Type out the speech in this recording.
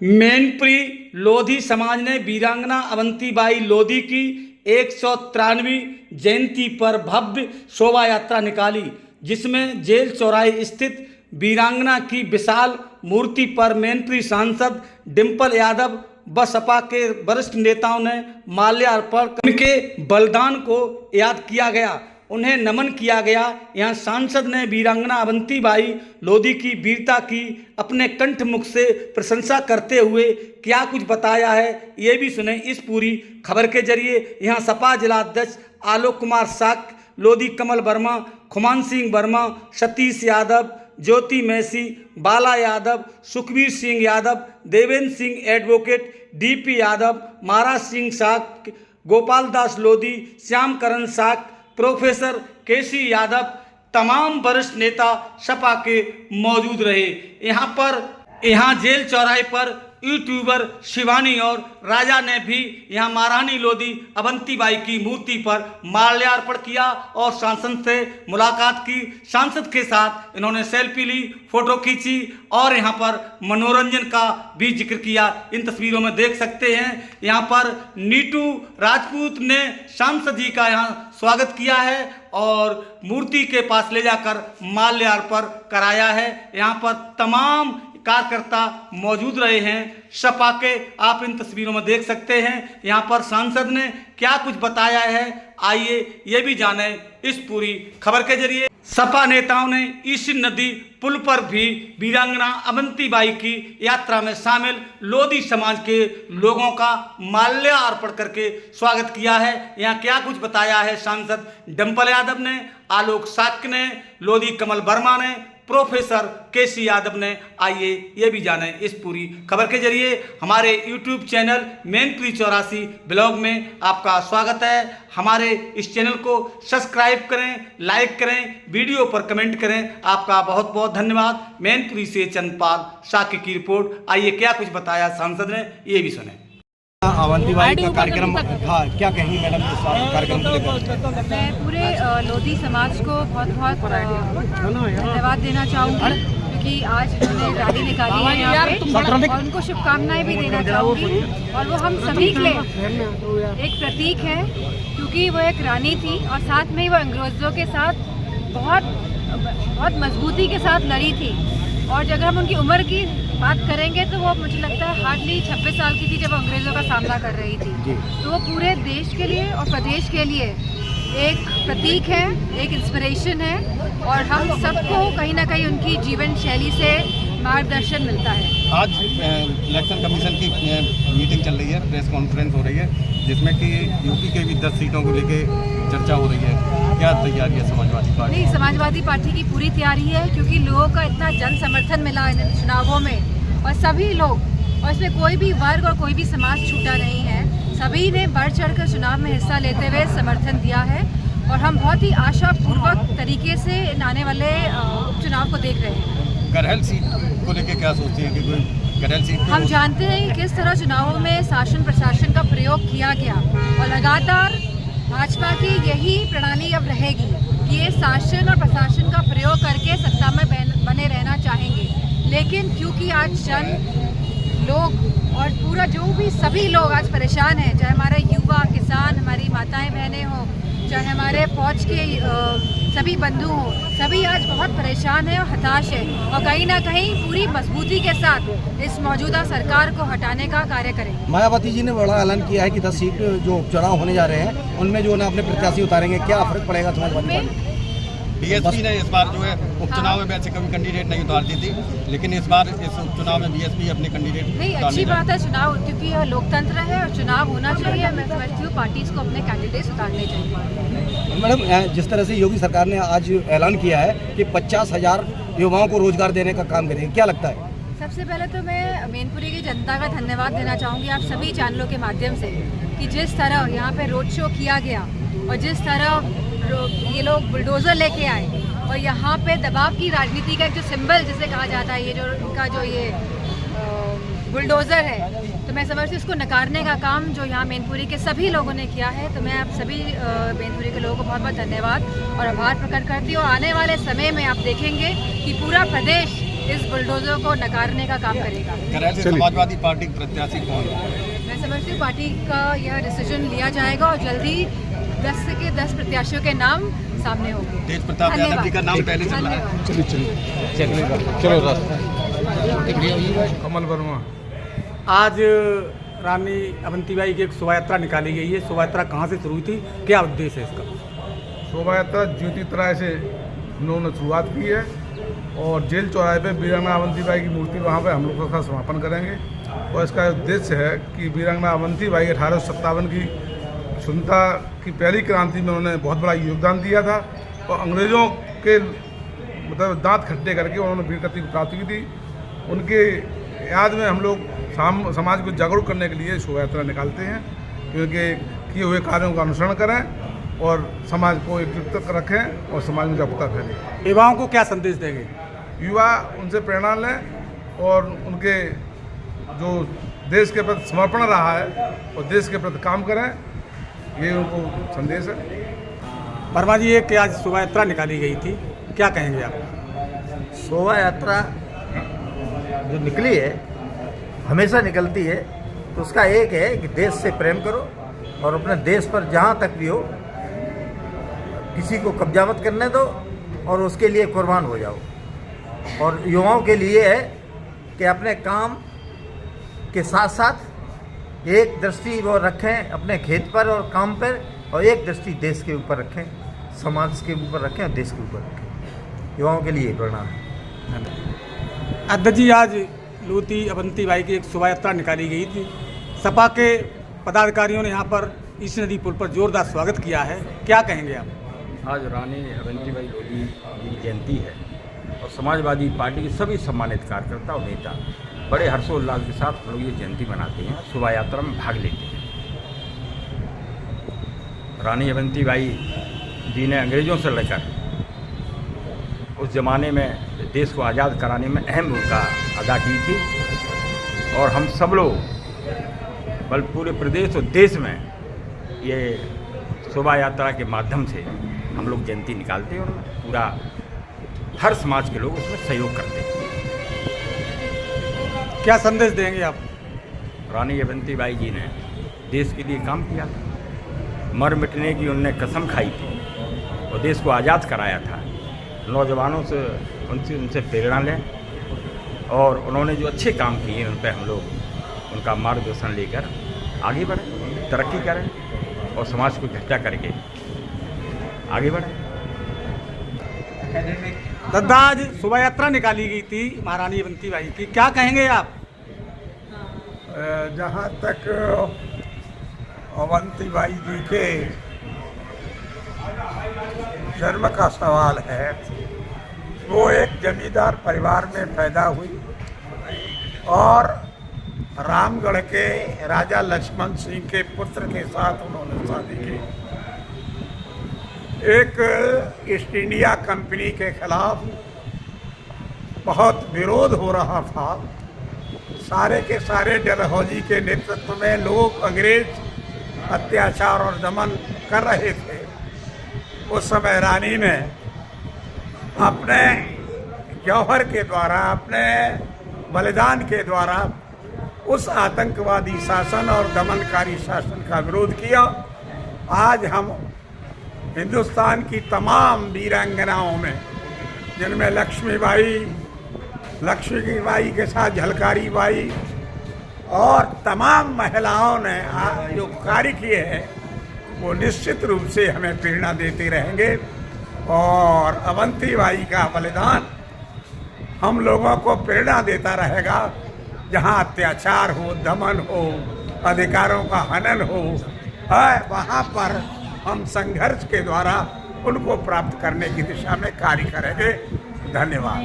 मैनपुरी लोधी समाज ने वीरांगना अवंतीबाई लोधी की 193वीं जयंती पर भव्य शोभा यात्रा निकाली, जिसमें जेल चौराहे स्थित वीरांगना की विशाल मूर्ति पर मैनपुरी सांसद डिंपल यादव व सपा के वरिष्ठ नेताओं ने माल्यार्पण कर उनके बलिदान को याद किया गया, उन्हें नमन किया गया। यहाँ सांसद ने वीरांगना अवंतीबाई लोधी की वीरता की अपने कंठ मुख से प्रशंसा करते हुए क्या कुछ बताया है, ये भी सुने इस पूरी खबर के जरिए। यहाँ सपा जिलाध्यक्ष आलोक कुमार साक्य, लोधी कमल वर्मा, खुमान सिंह वर्मा, सतीश यादव, ज्योति मैसी, बाला यादव, सुखबीर सिंह यादव, देवेंद्र सिंह एडवोकेट, डीपी यादव, महाराज सिंह साक्य, गोपाल दास लोधी, श्याम करण साक्य, प्रोफेसर केसी यादव, तमाम वरिष्ठ नेता सपा के मौजूद रहे। यहाँ जेल चौराहे पर यूट्यूबर शिवानी और राजा ने भी यहाँ महारानी लोधी अवंतीबाई की मूर्ति पर माल्यार्पण किया और सांसद से मुलाकात की। सांसद के साथ इन्होंने सेल्फी ली, फोटो खींची और यहाँ पर मनोरंजन का भी जिक्र किया। इन तस्वीरों में देख सकते हैं यहाँ पर नीटू राजपूत ने सांसद जी का यहाँ स्वागत किया है और मूर्ति के पास ले जाकर माल्यार्पण कराया है। यहाँ पर तमाम कार्यकर्ता मौजूद रहे हैं सपा के, आप इन तस्वीरों में देख सकते हैं। यहाँ पर सांसद ने क्या कुछ बताया है, आइए ये भी जाने इस पूरी खबर के जरिए। सपा नेताओं ने इसी नदी पुल पर भी वीरांगना अवंतीबाई की यात्रा में शामिल लोधी समाज के लोगों का माल्यार्पण करके स्वागत किया है। यहाँ क्या कुछ बताया है सांसद डिंपल यादव ने, आलोक साक्य ने, लोधी कमल वर्मा ने, प्रोफेसर केसी यादव ने, आइए ये भी जाने इस पूरी खबर के जरिए। हमारे YouTube चैनल मैनपुरी 84 ब्लॉग में आपका स्वागत है। हमारे इस चैनल को सब्सक्राइब करें, लाइक करें, वीडियो पर कमेंट करें। आपका बहुत बहुत धन्यवाद। मैनपुरी से चंद्रपाल साक्य की रिपोर्ट। आइए क्या कुछ बताया सांसद ने, ये भी सुने। अवंतीबाई का कार्यक्रम था, क्या कहेंगी मैडम इस कार्यक्रम को लेकर? मैं पूरे लोधी समाज को बहुत बहुत धन्यवाद देना चाहूँगी, क्योंकि आज उन्होंने रैली निकाली है यहाँ पे और उनको शुभकामनाएं भी देना चाहूँगी। और वो हम सभी के लिए एक प्रतीक है, क्योंकि वो एक रानी थी और साथ में ही वो अंग्रेज़ों के साथ बहुत मजबूती के साथ लड़ी थी। और अगर हम उनकी उम्र की बात करेंगे तो वो मुझे लगता है हार्डली 26 साल की थी जब अंग्रेज़ों का सामना कर रही थी। तो वो पूरे देश के लिए और प्रदेश के लिए एक प्रतीक है, एक इंस्पिरेशन है और हम सबको कहीं ना कहीं उनकी जीवन शैली से मार्गदर्शन मिलता है। आज इलेक्शन कमीशन की मीटिंग चल रही है, प्रेस कॉन्फ्रेंस हो रही है, जिसमें कि यूपी के भी 10 सीटों को लेके चर्चा हो रही है। क्या तैयारी है समाजवादी पार्टी? नहीं, समाजवादी पार्टी की पूरी तैयारी है, क्योंकि लोगों का इतना जन समर्थन मिला इन चुनावों में और सभी लोग, और इसमें कोई भी वर्ग और कोई भी समाज छूटा नहीं है। सभी ने बढ़ चढ़ कर चुनाव में हिस्सा लेते हुए समर्थन दिया है और हम बहुत ही आशापूर्वक तरीके से आने वाले उपचुनाव को देख रहे हैं। करहल सीट को लेके क्या सोचती है कि कोई करहल सीट? हम जानते हैं कि किस तरह चुनावों में शासन प्रशासन का प्रयोग किया गया और लगातार भाजपा की यही प्रणाली अब रहेगी कि ये शासन और प्रशासन का प्रयोग करके सत्ता में बने रहना चाहेंगे। लेकिन क्योंकि आज जन लोग और पूरा जो भी सभी लोग आज परेशान हैं, चाहे हमारे युवा, किसान, हमारी माताएं बहनें हों, चाहे हमारे फौज के सभी बंधु हों, सभी आज बहुत परेशान हैं और हताश है और कहीं ना कहीं पूरी मजबूती के साथ इस मौजूदा सरकार को हटाने का कार्य करेंगे। मायावती जी ने बड़ा ऐलान किया है कि 10 सीट जो उपचुनाव होने जा रहे हैं उनमें जो ना अपने प्रत्याशी उतारेंगे, क्या फर्क पड़ेगा समाजवादी पार्टी? बीएसपी ने इस बार जो है उपचुनाव में वैसे कभी कैंडिडेट नहीं उतारती थी, लेकिन इस बार इस उपचुनाव में बीएसपी अपने कैंडिडेट नहीं, अच्छी बात है चुनाव, क्योंकि यह लोकतंत्र है और चुनाव होना चाहिए। मैं समझती हूँ पार्टीज को अपने कैंडिडेट्स उतारने चाहिए। मैडम, जिस तरह से योगी सरकार ने आज ऐलान किया है कि 50,000 युवाओं को रोजगार देने का काम करेंगे, क्या लगता है? सबसे पहले तो मैं मैनपुरी की जनता का धन्यवाद देना चाहूँगी आप सभी चैनलों के माध्यम से, कि जिस तरह यहाँ पे रोड शो किया गया और जिस तरह ये लोग बुलडोज़र लेके आए और यहाँ पे दबाव की राजनीति का एक जो सिंबल जिसे कहा जाता है, ये जो उनका जो ये बुलडोज़र है, तो मैं समझती हूँ इसको नकारने का काम जो यहाँ मैनपुरी के सभी लोगों ने किया है। तो मैं आप सभी मैनपुरी के लोगों को बहुत बहुत धन्यवाद और आभार प्रकट करती हूँ। आने वाले समय में आप देखेंगे कि पूरा प्रदेश इस बुलडोजर को नकारने का काम करेगा। कराची से समाजवादी पार्टी प्रत्याशी कौन है? मैं समझती हूँ पार्टी का यह डिसीजन लिया जाएगा और जल्दी 10 के 10 प्रत्याशियों के नाम सामने होंगे। तेज प्रताप यादव जी का नाम पहले चल रहा है। कमल वर्मा। आज रानी अवंतीबाई की एक शोभा यात्रा निकाली गई है। शोभा यात्रा कहाँ से शुरू हुई थी, क्या उद्देश्य है इसका? शोभा यात्रा ज्योतिराय से उन्होंने शुरुआत की है और जेल चौराहे पे वीरांगना अवंतीबाई की मूर्ति वहाँ पे हम लोग का समापन करेंगे। और इसका उद्देश्य है कि वीरांगना अवंतीबाई 1857 की स्वतंत्रता की पहली क्रांति में उन्होंने बहुत बड़ा योगदान दिया था और अंग्रेज़ों के मतलब दांत खट्टे करके उन्होंने वीरगति प्राप्त की थी। उनके याद में हम लोग समाज को जागरूक करने के लिए शोभा यात्रा निकालते हैं, क्योंकि किए हुए कार्यों का अनुसरण करें और समाज को एकजुट रखें और समाज में जागरूकता फैले। युवाओं को क्या संदेश देंगे? युवा उनसे प्रेरणा लें और उनके जो देश के प्रति समर्पण रहा है और देश के प्रति काम करें, ये उनको संदेश है। वर्मा जी, ये क्या आज शोभा यात्रा निकाली गई थी, क्या कहेंगे आप? शोभा यात्रा जो निकली है, हमेशा निकलती है, तो उसका एक है कि देश से प्रेम करो और अपने देश पर जहाँ तक भी हो किसी को कब्जा मत करने दो और उसके लिए कुर्बान हो जाओ। और युवाओं के लिए है कि अपने काम के साथ साथ एक दृष्टि वो रखें अपने खेत पर और काम पर, और एक दृष्टि देश के ऊपर रखें, समाज के ऊपर रखें और देश के ऊपर रखें। युवाओं के लिए प्रणाम। अध्यक्ष जी, आज लोधी अवंतीबाई की एक शोभा यात्रा निकाली गई थी। सपा के पदाधिकारियों ने यहाँ पर इस नदी पुल पर जोरदार स्वागत किया है, क्या कहेंगे आप? आज रानी अवंतीबाई लोधी की जयंती है और समाजवादी पार्टी के सभी सम्मानित कार्यकर्ता और नेता बड़े हर्षोल्लास के साथ लोग ये जयंती मनाते हैं, शोभा यात्रा में भाग लेते हैं। रानी अवंतीबाई जी ने अंग्रेज़ों से लड़कर उस ज़माने में देश को आज़ाद कराने में अहम भूमिका अदा की थी और हम सब लोग बल पूरे प्रदेश और देश में ये शोभा यात्रा के माध्यम से हम लोग जयंती निकालते हैं और पूरा हर समाज के लोग उसमें सहयोग करते हैं। क्या संदेश देंगे आप? रानी अवंतीबाई जी ने देश के लिए काम किया, मर मिटने की उनने कसम खाई थी और देश को आज़ाद कराया था। नौजवानों से उनसे प्रेरणा लें और उन्होंने जो अच्छे काम किए उन पर हम लोग उनका मार्गदर्शन लेकर आगे बढ़ें, तरक्की करें और समाज को इकट्ठा करके आगे बढ़ें। दादा, आज शोभा यात्रा निकाली गई थी महारानी अवंतीबाई की, क्या कहेंगे आप? जहाँ तक अवंतीबाई जी के जन्म का सवाल है, वो एक जमींदार परिवार में पैदा हुई और रामगढ़ के राजा लक्ष्मण सिंह के पुत्र के साथ उन्होंने शादी की। एक ईस्ट इंडिया कंपनी के खिलाफ बहुत विरोध हो रहा था। सारे के सारे डलहौजी के नेतृत्व में लोग अंग्रेज अत्याचार और दमन कर रहे थे। उस समय रानी ने अपने जौहर के द्वारा, अपने बलिदान के द्वारा उस आतंकवादी शासन और दमनकारी शासन का विरोध किया। आज हम हिंदुस्तान की तमाम वीरांगनाओं में, जिनमें लक्ष्मीबाई के साथ झलकारी बाई और तमाम महिलाओं ने जो कार्य किए हैं, वो निश्चित रूप से हमें प्रेरणा देते रहेंगे। और अवंतीबाई का बलिदान हम लोगों को प्रेरणा देता रहेगा। जहाँ अत्याचार हो, दमन हो, अधिकारों का हनन हो, वहाँ पर हम संघर्ष के द्वारा उनको प्राप्त करने की दिशा में कार्य करेंगे। धन्यवाद।